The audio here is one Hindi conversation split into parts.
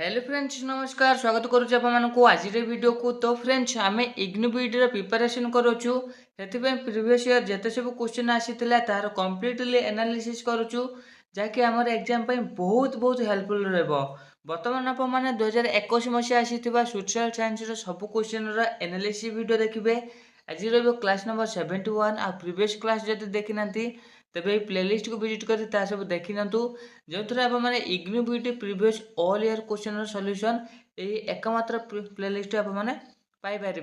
हेलो फ्रेंड्स नमस्कार स्वागत करुच्ची आपको आज वीडियो को। तो फ्रेंड्स आम इग्नु वीडियो प्रिपरेशन करुचु से प्रिवियस इयर जिते सब क्वेश्चन आसी तार कम्प्लीटली एनालिसिस करुचु जहाँकि आम एग्जाम बहुत बहुत हेल्पफुल रहा। बर्तमान आप 2021 मसीहा आसी सोशल साइंस सब क्वेश्चन एनालिसिस वीडियो देखिए। आज क्लास नंबर 71 आ प्रीवियस क्लास जब देखी ना तेरे प्लेलिस्ट को विजिट कर सब देखी निंतु जो थे आपने IGNOU BT previous all year question solution यही एकमात्र प्लेलिस्ट आपने पाइपर।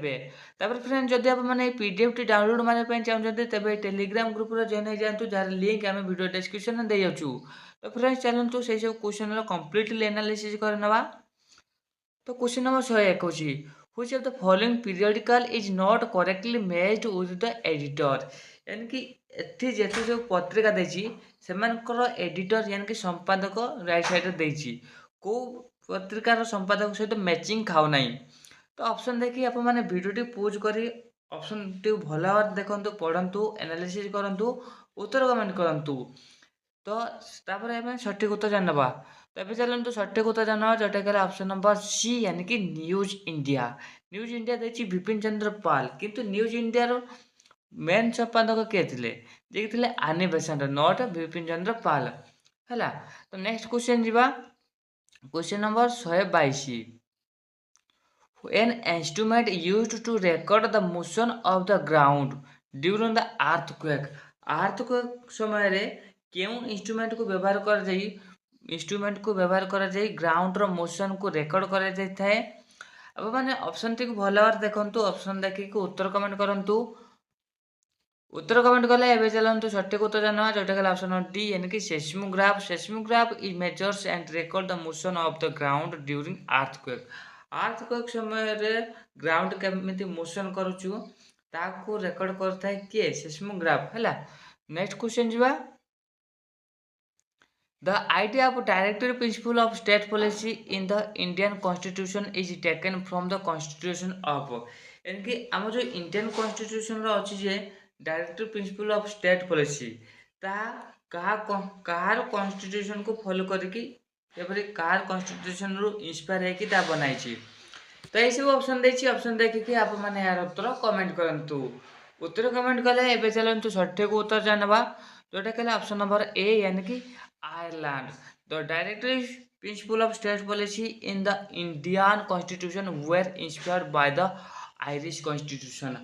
तापर फ्रेंड जदि आपने पीडीएफ टी डाउनलोड मारने चाहते तेज टेलीग्राम ग्रुप जॉइन हो जातु जार लिंक आम वीडियो डिस्क्रिप्शन में देचु। तो फ्रेंड्स चलतु से सब क्वेश्चन कम्प्लीटली एनालिसिस करना। तो question number 121 which of the following periodical is not correctly matched with the editor। यानी कि एथि जेते जो पत्रिका देछि सेमानकर एडिटर यानी कि संपादक राइट साइड देछि को पत्रिकार संपादक सहित मैचिंग खाउ नाही। तो ऑप्शन देखि आप माने वीडियो पोज करी ऑप्शन टी भला देखंतु पढंतु एनालिसिस करंतु उत्तर कमेंट करंतु। तो तापर आम सठिक उत्तर जानवा। तो ये चलते सठिक उत्तर जानवा जोटा कि ऑप्शन नंबर सी यानी कि न्यूज इंडिया। न्यूज इंडिया देखिए विपिन चंद्र पाल किंतु न्यूज इंडिया मेन संपादक किए थे जे थे आनी बेसेंट नॉट विपिन चंद्र पाल है। तो नेक्स्ट क्वेश्चन जीवा question number 122 an instrument used to record the motion of the ground during the earthquake समय रे केउं इंस्ट्रूमेंट को व्यवहार कर जाई ग्राउंड रो मोशन को रेकॉर्ड कर जाई थाए। अब माने ऑप्शन टी को भल भाव देखंतु ऑप्शन देखि उत्तर कमेंट करंतु। उत्तर कमेंट कले एबे चलंतु सठिक उत्तर जानवा जोटा कि ऑप्शन डी यानी कि seismograph is measures and record the motion of the ground during earthquake समय रे ग्राउंड केमिति मोशन करूछु ताको रेकॉर्ड करथाय के सेस्मोग्राफ हैला। नेक्स्ट क्वेश्चन जीवा The idea of directory principle of state policy in the Indian Constitution is taken from the Constitution of यानी कि आम जो इंडियन कॉन्स्टिट्यूशन रो अछि जे directory principle of state policy ता कहार कॉन्स्टिट्यूशन को फॉलो करके एपरि कहार कॉन्स्टिट्यूशन रो इंस्पायर है कि ता बनाई छी। तो ये सब ऑप्शन देछि ऑप्शन देखि आप माने यार उत्तर कमेंट करंतु। उत्तर कमेंट कले एबे चलंतु सठिक उत्तर जानबा जोटा कि ऑप्शन नंबर ए यानी कि Ireland। The directory principle of state policy in the Indian Constitution were inspired by the Irish Constitution।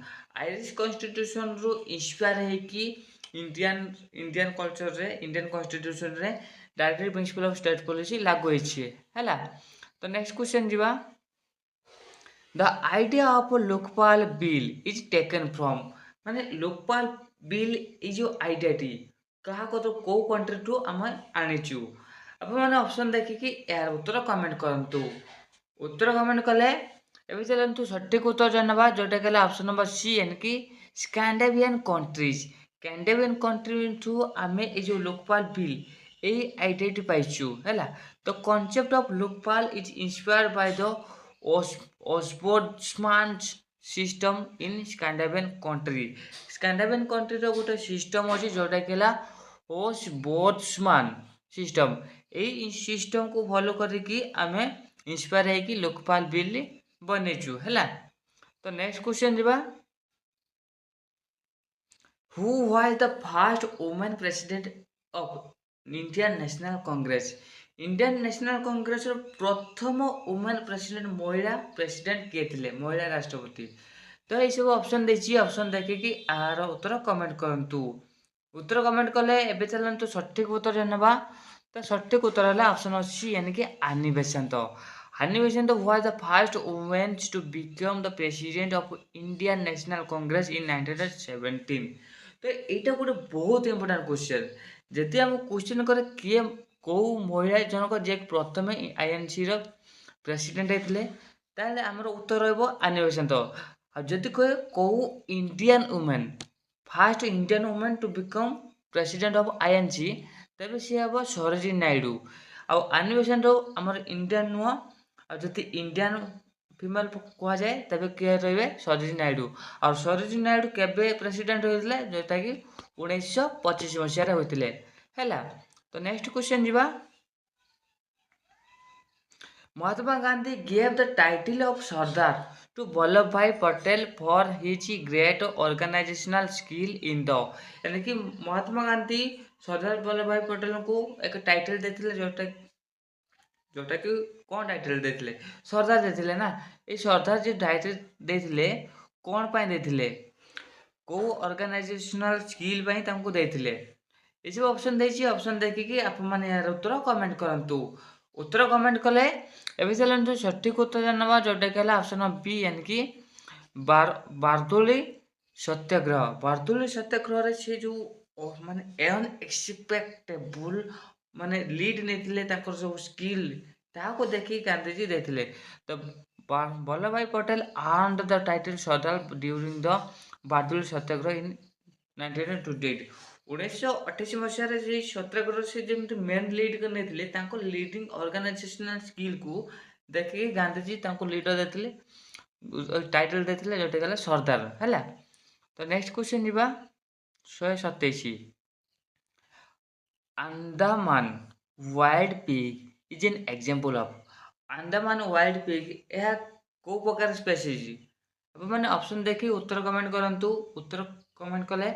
Irish Constitution row inspire है कि इंडियन कल्चर रे इंडियन कॉन्स्टिट्यूशन रे directory principle of state policy लागू होइछे हैला। तो नेक्स्ट क्वेश्चन जीवा The idea of Lokpal bill is taken from माने लोकपाल बिल इज जो आइडिया टी कहा को तो को कंट्री टू आम आनीचु। आप मैंने ऑप्शन देखिए यार उत्तर कमेंट करंतु। उत्तर कमेंट कले एबे चलंतु सठिक उत्तर जानबा जोटा कि ऑप्शन नंबर सी यानी कि स्कैंडिनेवियन कंट्री टू आमे ए जो लोकपाल बिल ए आइडिया पाइछु हैला। तो concept of Lokpal is inspired by the ombudsman system in Scandinavian country रो गोटे सिस्टम अछि जोटा कि ओस्बोर्ड्समान सिस्टम ए सिस्टम को फॉलो करके आमे इंस्पायर है कि लोकपाल बिल बनेचु हैला। तो नेक्स्ट क्वेश्चन जीवा who was the first women president of Indian National Congress. Indian National Congress रो प्रथम वुमेन प्रेसिडेंट महिला प्रेसिडेंट किए थे महिला राष्ट्रपति। तो ये सब ऑप्शन देछि ऑप्शन देखिए आर उत्तर कमेंट करंतु। उत्तर कमेंट कले एबे चलंतु सठिक उत्तर जानबा। तो सठिक उत्तर है ऑप्शन सी यानी कि Annie Besant was the first women to become the president of Indian National Congress in 1917। तो यहाँ गोटे बहुत इंपोर्टेंट क्वेश्चन जदि आम क्वेश्चन करे किए कौ महिला जनक जे प्रथम आईएनसी रो प्रेसिडेंट होते ताले आमर उत्तर रहिबो आनी बेसेंट। जदि कहे कौ Indian women first Indian women to become president of INC तेरे सी हम सरोजिनी नायडू। आनी बेसेंट आमर इंडियन नुह आदि इंडियन फीमेल कह जाए तेरे किए रे सरोजिनी नायडू। और सरोजिनी नायडू केबे प्रेसिडेंट होते जोटा कि 1925 मसीह होते है। तो नेक्स्ट क्वेश्चन जीवा Mahatma Gandhi gave the title of Sardar to Vallabhbhai Patel for his great organizational skill in the यानी कि महात्मा गांधी सरदार वल्लभ भाई पटेल को एक टाइटल देथिले जोटा कि कौन टाइटल देथिले सरदार देथिले ना ए सरदार जे टाइटल देथिले कौन ପାଇଁ ଦେଇଥିଲେ କୋଉ ଅର୍ଗାନାଇଜେସନାଲ ସ୍କିଲ୍ ପାଇଁ ତାଙ୍କୁ ଦେଇଥିଲେ ଏସବୁ ଅପସନ୍ ଦେଇଛି ଅପସନ୍ ଦେଖିକି ଆପଣମାନେ ଏହାର ଉତ୍ତର କମେଣ୍ଟ କରନ୍ତୁ ଉତ୍ତର କମେଣ୍ଟ କଲେ ଏବେ ଚାଲନ୍ତୁ ସଠିକ ଉତ୍ତର ନେବା ଯେଉଁଟାକି ହେଲା ଅପସନ୍ ବି ଏଣିକି ବାରଦୋଳି ସତ୍ୟାଗ୍ରହରେ ସେ ଯେଉଁ ମାନେ ଅନଏକ୍ସପେକ୍ଟେବୁଲ ମାନେ ଲିଡ୍ ନେଇଥିଲେ ତାଙ୍କର ସବୁ ସ୍କିଲ୍ ତାହାକୁ ଦେଖିକି ଗାନ୍ଧିଜୀ ଦେଇଥିଲେ ତ Vallabhbhai Patel earned the title Sardar during the Bardoli Satyagraha in 1928 1928 ମସିହାରେ ସେଇ ସତ୍ୟାଗ୍ରହ ସେ ଯେମିତି ମେନ୍ ଲିଡ୍ ନେଇଥିଲେ ତାଙ୍କ ଲିଡିଂ ଅର୍ଗାନାଇଜେସନାଲ ସ୍କିଲ୍କୁ ଦେଖିକି ଗାନ୍ଧିଜୀ ତାଙ୍କୁ ଲିଡର ଦେଇଥିଲେ ଟାଇଟଲ ଦେଇଥିଲେ ଯେଉଁଟାକି ହେଲା ସର୍ଦାର ହେଲା ତ ନେକ୍ସଟ କ୍ୱେଶ୍ଚନ୍ ଯିବା 127 Andaman wild pig is an example of Andaman wild pig ଏହା କେଉଁ ପ୍ରକାର ସ୍ପେସିସ୍ ଆପଣମାନେ ଅପସନ୍ ଦେଖି ଉତ୍ତର କମେଣ୍ଟ କରନ୍ତୁ ଉତ୍ତର କମେଣ୍ଟ କଲେ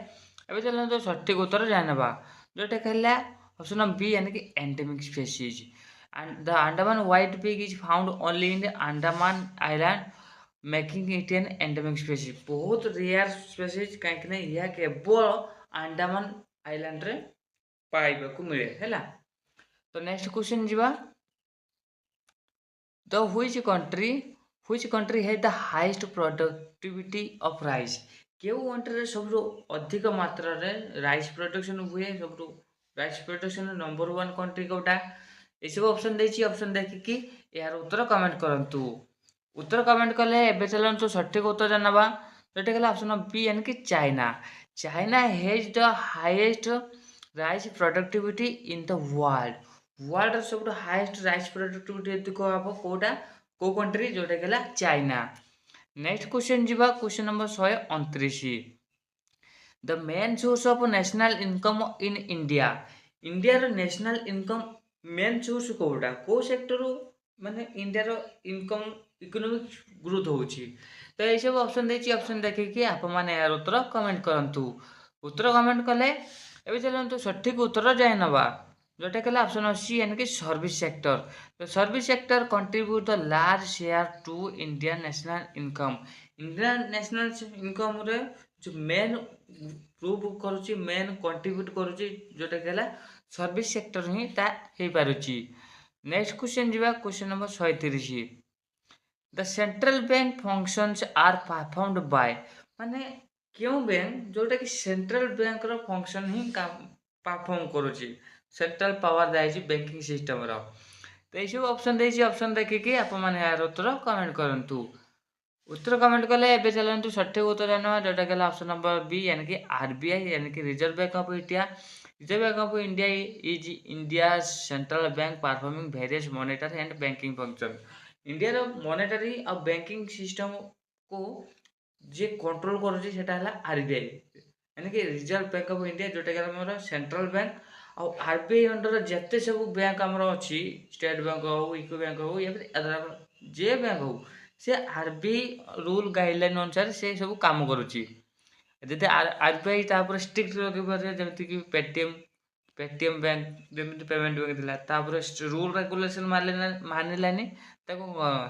ଏବେ ଚାଲନ୍ତୁ ସଠିକ ଉତ୍ତର ଜାଣିନେବା ଯେଉଁଟାକି ହେଲା ଅପସନ୍ ବି यानी कि endemic species and the Andaman white pig is found only in the Andaman island making it an endemic species बहुत रेयर स्पेसीज कहीं ना यह केवल अंडमान आइलैंड रे पाइबाकू मिले हैला तो नेक्स्ट क्वेश्चन जीवा the which country has the highest productivity of rice केउ कंट्री सब अधिक मात्रा रे राइस प्रोडक्शन हुए सब राइस प्रोडक्शन नंबर 1 कंट्री कोटा ये सब ऑप्शन देछि ऑप्शन देखिकी यार उत्तर कमेंट करंतु उत्तर कमेंट कले एबे चलंतु सठिक उत्तर जानबा एटा गेला ऑप्शन बी यानी कि China has the highest rice productivity in the world सब हाईएस्ट राइस प्रोडक्टिविटी अधिक हबो कोटा को कंट्री जोटा गेला चाइना नेक्स्ट क्वेश्चन जीवा question number 129 the main source of national income in India India रो नेशनल इनकम मेन सोर्स कोटा को सेक्टर माने इंडिया रो इनकम इकोनॉमिक ग्रोथ होची तो ये सब ऑप्शन देछि ऑप्शन देखिकी आप माने यार उत्तर कमेंट करंतु उत्तर कमेंट कले एबे चलंतु सठिक उत्तर जाय नबा जोटा केला ऑप्शन सी यानी कि सर्विस सेक्टर तो service sector contribute the large share to Indian national income रे जो मेन प्रूव करूची मेन कंट्रीब्यूट करूची जोटा केला सर्विस सेक्टर ही ता हे पारुची नेक्स्ट क्वेश्चन जीवा question number 130 the central bank functions are performed by माने क्यों बैंक जोटा कि सेंट्रल बैंक रो फंक्शन ही परफॉर्म करूची सेंट्रल पावर दाइछि बैंकिंग सिस्टम रो तो ये सब ऑप्शन देछि ऑप्शन देखिकी आप माने यार उत्तर कमेंट करंतु उत्तर कमेंट कले एबे चलंतु सठिक उत्तर जानवा जोटा केला ऑप्शन नंबर बी यानी कि आरबीआई यानी कि reserve bank of India reserve bank of India is India central bank performing various monetary and banking function India रो मॉनेटरी और बैंकिंग सिस्टम को जे कंट्रोल करूची सेटा हला आरबीआई यानी कि रिजर्व बैंक ऑफ इंडिया जोटा केला हमर सेंट्रल बैंक और आरबीआई अंडर जते सब बैंक हमर अछि स्टेट बैंक हो इको बैंक हो या फिर अदर जे बैंक हो से आरबीआई रूल गाइडलाइन अनुसार से सब काम करूची जदि आरबीआई तापर स्ट्रिक्ट रखिबारे जेमति कि पेटीएम बैंक जेमति पेमेंट बैंक दिला तापर रूल रेगुलेशन मानिलानी ताको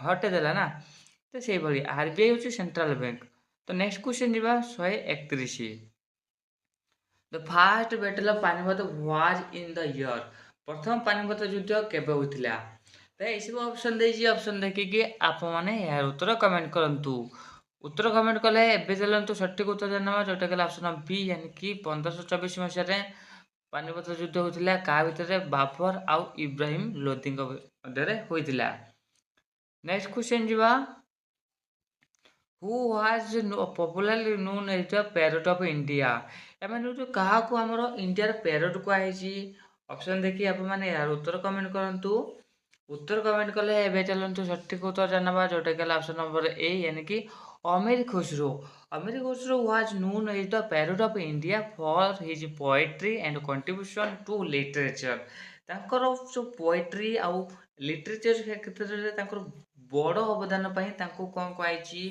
हटे देला ना तो से भली आरबीआई होची सेंट्रल बैंक तो नेक्स्ट क्वेश्चन जीवा 131 the first battle of Panipat was in the year प्रथम पानीपत युद्ध केबे होतिला तो ये सब ऑप्शन देछि ऑप्शन देखिकी आप माने यार उत्तर कमेंट करंतु उत्तर कमेंट कले एबे चलंतु सठिक उत्तर जानवा जोटा केला ऑप्शन बी यानी कि 1524 मसिया रे पानीपत युद्ध होतिला का भितरे बाबर आ इब्राहिम लोधीଙ୍କ ମଧ୍ୟରେ होइतिला नेक्स्ट क्वेश्चन जीवा who was popularly known as the parrot of India एमाने जो कहा को हमरो इंडिया रे पैरट को आइछि ऑप्शन देखि आप माने यार उत्तर कमेंट करंतु उत्तर कमेंट कले एबे चलंतु सठिक उत्तर जानवा जोटा केला ऑप्शन नंबर ए यानी कि Amir Khusro was known as the parrot of India for his poetry and contribution to literature तांकर जो पोएट्री आउ लिटरेचर क्षेत्ରରେ ତାଙ୍କର ବଡ଼ ଅବଦାନ ପାଇଁ ତାଙ୍କୁ କ'ଣ କୁହାଯାଇଛି,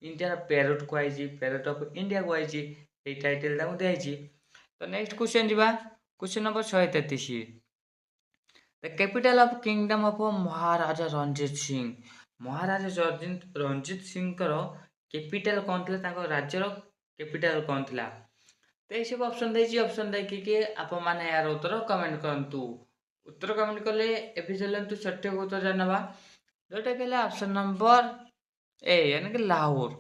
ଇଣ୍ଡିଆର ପ୍ୟାରୋଟ୍ କୁହାଯାଇଛି, ପ୍ୟାରୋଟ୍ ଅଫ୍ ଇଣ୍ଡିଆ କୁହାଯାଇଛି। ଏଇ ଟାଇଟେଲ୍ ତାଙ୍କୁ ଦିଆଯାଇଛି। ତ ନେକ୍ସଟ କ୍ୱେଶ୍ଚନ୍ ଯିବା, question number 133। The capital of kingdom of Maharaja Ranjit Singh. Maharaja Ranjit ସିଂଙ୍କର କ୍ୟାପିଟାଲ କ'ଣ ଥିଲା, ତାଙ୍କ ରାଜ୍ୟର କ୍ୟାପିଟାଲ କ'ଣ ଥିଲା? ତ ଏଇସବୁ ଅପସନ୍ ଦେଇଛି, ଅପସନ୍ ଦେଖିକି ଆପଣମାନେ ଏହାର ଉତ୍ତର କମେଣ୍ଟ କରନ୍ତୁ। ଉତ୍ତର କମେଣ୍ଟ କଲେ ଏବେ ଚାଲନ୍ତୁ ସଠିକ ଉତ୍ତର ଜାଣିବା, ଯୋଉଟା କି ହେଲା ଅପସନ୍ ନମ୍ବର ए यानी कि Lahore.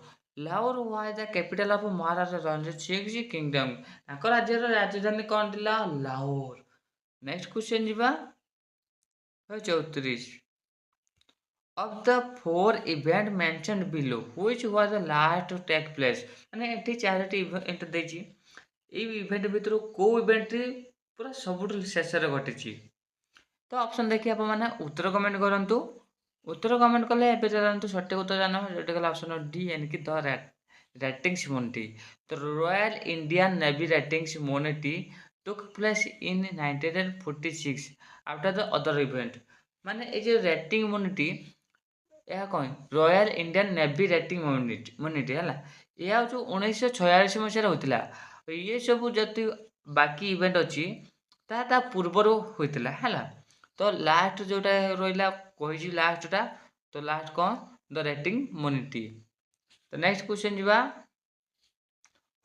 Lahore was the capital of Maharaja Ranjit Singh ji kingdom. ତାଙ୍କ ରାଜ୍ୟର ରାଜଧାନୀ କ'ଣ ଥିଲା? ଲାହୋର। ନେକ୍ସଟ କ୍ୱେଶ୍ଚନ୍ ଯିବା 34। of the four event mentioned below which was the last to take place। ମାନେ ଏଠି ଚାରିଟି ଇଭେଣ୍ଟ ଦେଇଛି, ଏଇ ଇଭେଣ୍ଟ ଭିତରୁ କୋଉ ଇଭେଣ୍ଟ ପୁରା ସବୁଠୁ ଶେଷରେ ଘଟିଛି? ତ ଅପସନ୍ ଦେଖି ଆପଣମାନେ ଉତ୍ତର କମେଣ୍ଟ କରନ୍ତୁ। ଉତ୍ତର କମେଣ୍ଟ କଲେ ଏବେ ଚାଲନ୍ତୁ ସଠିକ ଉତ୍ତର ଜାଣିବା, ଯୋଉଟା ହେଲା ଅପସନ୍ ଡି यानी कि द ratings immunity। ତ royal Indian navy ratings immunity took place in 1946 after the other event। ମାନେ ଏଇ ଯୋଉ rating immunity, ଏହା କ'ଣ? Royal Indian navy rating immunity ହେଲା, ଏହା ହେଉଛି 1946 ମସିହାରେ ହୋଇଥିଲା। ଇଏ ସବୁ ଯଦି ବାକି ଇଭେଣ୍ଟ ଅଛି ତାହା ତା ପୂର୍ବରୁ ହୋଇଥିଲା ହେଲା। ତ ଲାଷ୍ଟ ଯୋଉଟା ରହିଲା କହିଛି ଲାଷ୍ଟଟା, ତ ଲାଷ୍ଟ କ'ଣ? ଦ rating immunity। ତ ନେକ୍ସଟ କ୍ୱେଶ୍ଚନ୍ ଯିବା,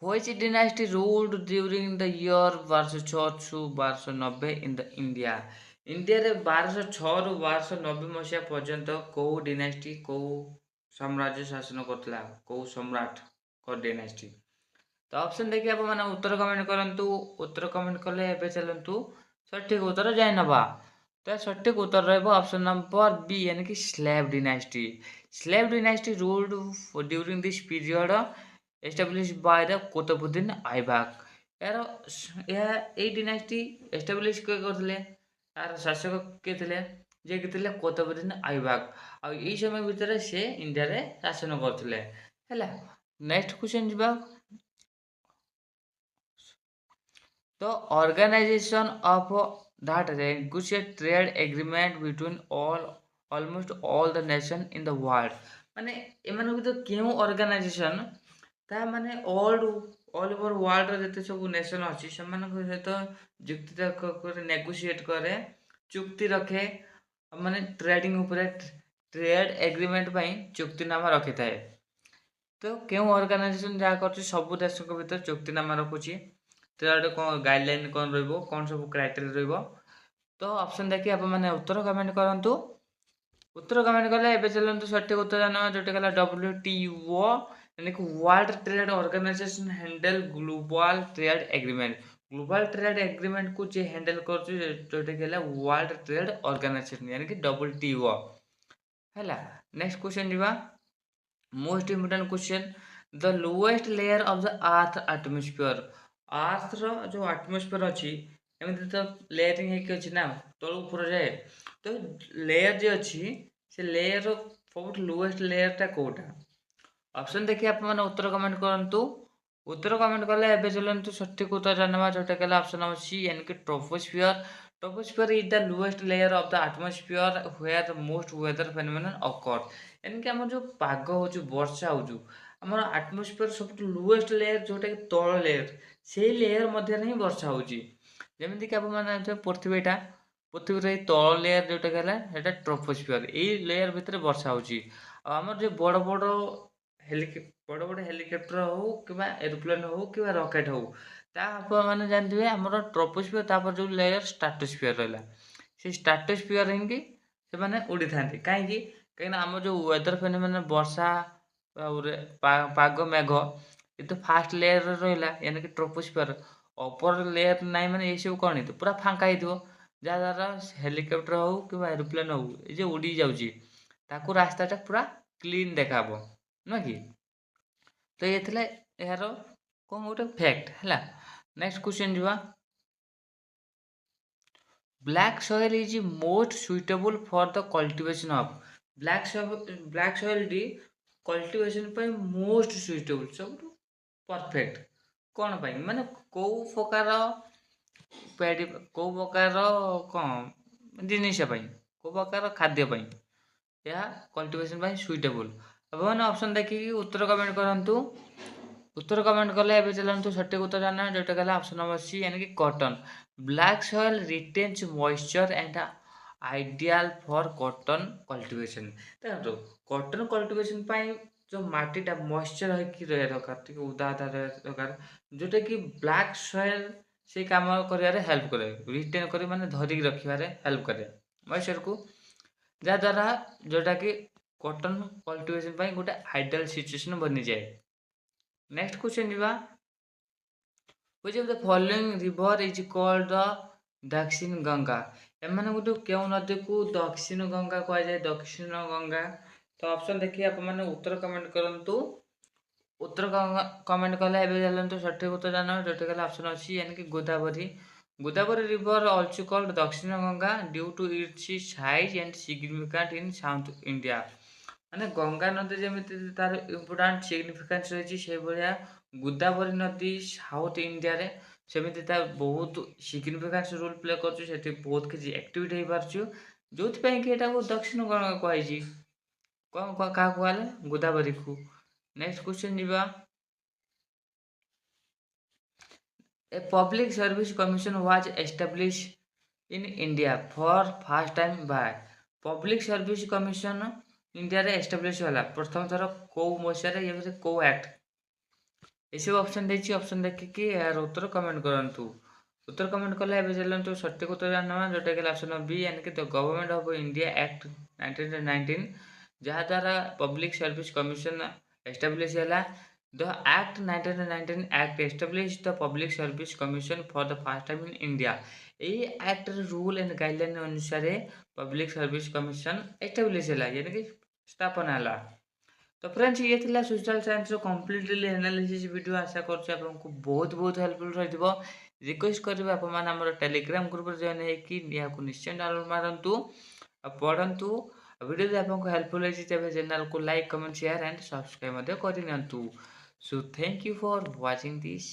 which dynasty ruled during the year 1206 to 1290 in the India। ଇଣ୍ଡିଆରେ 1206 ରୁ 1290 ମସିହା ପର୍ଯ୍ୟନ୍ତ କୋଉ ଡିନାଷ୍ଟି, କୋଉ ସାମ୍ରାଜ୍ୟ ଶାସନ କରୁଥିଲା, କୋଉ ସମ୍ରାଟଙ୍କ ଡିନାଷ୍ଟି? ତ ଅପସନ୍ ଦେଖି ଆପଣମାନେ ଉତ୍ତର କମେଣ୍ଟ କରନ୍ତୁ। ଉତ୍ତର କମେଣ୍ଟ କଲେ ଏବେ ଚାଲନ୍ତୁ ସଠିକ ଉତ୍ତର ଜାଣି ନେବା। ତ ସଠିକ ଉତ୍ତର ରହିବ ଅପସନ୍ ନମ୍ବର बी यानी कि slave dynasty. Slave dynasty ruled during this period established by the Qutubuddin Aibak. ଏହା ଏଇ ଡିନାଷ୍ଟି ଏଷ୍ଟାବ୍ଲିଶ କିଏ କରିଥିଲେ, ତାର ଶାସକ କିଏ ଥିଲେ, ଯିଏକି ଥିଲେ କୁତୁବୁଦ୍ଦିନ ଆଇବାକ୍। ଆଉ ଏଇ ସମୟ ଭିତରେ ସେ ଇଣ୍ଡିଆରେ ଶାସନ କରୁଥିଲେ ହେଲା। ନେକ୍ସଟ କ୍ୱେଶ୍ଚନ୍ ଯିବା, the organization of that negotiate trade agreement between almost all the nation in the world। ମାନେ ଏମାନଙ୍କ ଭିତରେ କେଉଁ ଅର୍ଗାନାଇଜେସନ ତାହା ମାନେ ଅଲ୍ ଓଭର ୱାର୍ଲଡର ଯେତେ ସବୁ ନେସନ ଅଛି ସେମାନଙ୍କ ସହିତ ଯୁକ୍ତି କରି ନେଗୋସିଏଟ୍ କରେ, ଚୁକ୍ତି ରଖେ, ମାନେ ଟ୍ରେଡିଂ ଉପରେ ଟ୍ରେଡ୍ ଏଗ୍ରିମେଣ୍ଟ ପାଇଁ ଚୁକ୍ତିନାମା ରଖିଥାଏ। ତ କେଉଁ ଅର୍ଗାନାଇଜେସନ ଯାହା କରୁଛି ସବୁ ଦେଶଙ୍କ ଭିତରେ ଚୁକ୍ତିନାମା ରଖୁଛି, ଟ୍ରେଡ୍ କ'ଣ ଗାଇଡଲାଇନ୍ କ'ଣ ରହିବ, କ'ଣ ସବୁ କ୍ରାଇଟେରିଆ ରହିବ। ତ ଅପସନ୍ ଦେଖି ଆପଣମାନେ ଉତ୍ତର କମେଣ୍ଟ କରନ୍ତୁ। ଉତ୍ତର କମେଣ୍ଟ କଲେ ଏବେ ଚାଲନ୍ତୁ ସଠିକ ଉତ୍ତର ଜାଣିବା, ଯୋଉଟା ହେଲା WTO यानी कि world trade organization handle global trade agreement. Global trade agreement को जे हैंडल करछु जोटा कि वर्ल्ड ट्रेड ऑर्गेनाइजेशन यानी कि WTO हैला। नेक्स्ट क्वेश्चन दिबा, most important question, the lowest layer of the earth atmosphere. Earth रो जो एटमॉस्फेयर अछि एमिति तो लेयरिंग हेकि अछि ना, तळ ऊपर जाए, तो लेयर जे अछि से लेयर रो सबुठ लोएस्ट लेयर ता कोटा? ऑप्शन देखिए आपने उत्तर कमेंट करंतु। उत्तर कमेंट कले एबे चलंतु सठिक उत्तर जानवा, जोटा कहला ऑप्शन नंबर सी यानी कि troposphere. Troposphere is the lowest layer of the atmosphere where the most weather phenomenon occur. यानी कि हमर जो पाग हो जो वर्षा हो जो हमर एटमॉस्फियर सब लोएस्ट लेयर जोटा कि तळ लेयर, सेही लेयर मध्ये नहीं वर्षा होची। जेमिति कि आप माने पृथ्वीटा, पृथ्वी तळ लेयर जोटा कहला एटा ट्रोपोस्फियर, एई लेयर भितर वर्षा होची। आ हमर जो बड़ बड़ बड़ बड़ हेलिकप्टर हो कि एरोप्लेन हो कि रॉकेट हो, ता आपने जानते आमर ट्रोपोस्फियर तापर जो लेयर स्ट्राटोस्फियर रहा, से स्ट्राटोस्फियर हिंगी से माने उड़ी था कहीं कहीं आम जो वेदर फेनोमेनन वर्षा पाग मेघ ये तो फास्ट लेयर रहा यानी कि ट्रोपोस्फियर अपर लेयर ना मैंने ये सब कौन तो पूरा फांका हो जहाँद्वारा हेलिकप्टर हो कि एरोप्लेन हो ये उड़ी जाऊँगी ताकू रास्ताटा पूरा क्लीन देखा ना कि। तो ये थिला यार कौन गोटे फैक्ट है। नेक्स्ट क्वेश्चन जुआ, black soil is most suitable for the cultivation of. Black soil D cultivation पे मोस्ट सुइटेबल सब परफेक्ट कौन पाई माने को प्रकार पेडी को प्रकार कौन जिनिस पाई କୋଉ ପ୍ରକାର ଖାଦ୍ୟ ପାଇଁ ଏହା କଲ୍ଟିଭେସନ୍ ପାଇଁ ସୁଇଟେବୁଲ୍। ଆପଣମାନେ ଅପସନ୍ ଦେଖିକି ଉତ୍ତର କମେଣ୍ଟ କରନ୍ତୁ। उत्तर कमेंट कले ଏବେ ଚାଲନ୍ତୁ ସଠିକ ଉତ୍ତର ଜାଣିବା ଯୋଉଟା ହେଲା ଅପସନ ନମ୍ବର ସି यानी कि cotton. Black soil retains moisture and ideal for cotton cultivation. देखो कॉटन कल्टीवेशन ପାଇଁ जो माटीटा मॉइस्चर ହେଇକି ରହିବା ଦରକାର ଟିକେ ଉଦା ଉଦା ରହିବା ଦରକାର ଯୋଉଟା କି ବ୍ଲାକ୍ ସଏଲ ସେ କାମ କରିବାରେ ହେଲ୍ପ କରେ ରିଟେନ୍ କରି ମାନେ ଧରିକି ରଖିବାରେ ହେଲ୍ପ କରେ ମଏଶ୍ଚରକୁ ଯାହାଦ୍ୱାରା ଯୋଉଟାକି କଟନ୍ କଲ୍ଟିଭେସନ୍ ପାଇଁ ଗୋଟେ ଆଇଡିଆଲ୍ ସିଚୁଏସନ୍ ବନିଯାଏ। नेक्स्ट क्वेश्चन जीवा which of the following river is called the दक्षिण गंगा। एମାନେ गोटे केउ नदी को दक्षिण गंगा कहा जाए दक्षिण गंगा। तो ऑप्शन देखिए आप माने उत्तर कमेंट करंतु उत्तर कमेंट कले एबे जानंतु सঠিक उत्तर जानो जोटे कले ऑप्शन अछि यानी कि Godavari. Godavari river also called Dakshin Ganga due to its size and significant in South India. माने गंगा नदी जेमिति तार इम्पोर्टेंट सिग्निफिकेंस रही से भलिया गोदावरी नदी साउथ इंडिया रे सेमिति ता बहुत सिग्निफिकेंस रोल प्ले करछु सेठी बहुत किछि एक्टिविटी हे पारछु जोथि पय कि एटा को दक्षिण गंगा कहै छी कोन का कहले गोदावरी को। नेक्स्ट क्वेश्चन जीवा A public service commission was established in India for first time by. Public service commission India रे एस्टैब्लिश होला प्रथम थर को मसिया रे ये को एक्ट ये सब ऑप्शन देछि ऑप्शन देखि यार उत्तर कमेंट करंतु। उत्तर कमेंट कले एबे चलंतु सঠিক उत्तर जानवा जोटा के ऑप्शन बी यानी कि the government of India act 1919 जहा द्वारा पब्लिक सर्विस कमीशन एस्टैब्लिश होला। The act 1919 act establish the public service commission for the first time in India. A act rule and guideline अनुसार पब्लिक सर्विस कमीशन एस्टैब्लिश होला यानी कि स्थापना होला। तो फ्रेंड्स ये थिला सोशल साइंस रो कंप्लीटली एनालिसिस वीडियो आशा करछु आपको बहुत बहुत हेल्पफुल रहिबो। रिक्वेस्ट करबे आप मान हमर टेलीग्राम ग्रुप रे जॉइन हे कि या को निश्चय डाउनलोड मारंतु पढंतु वीडियो जे आपको हेल्पफुल है तेबे चैनल को like comment share and subscribe मध्य करि नियंतु। So thank you for watching this.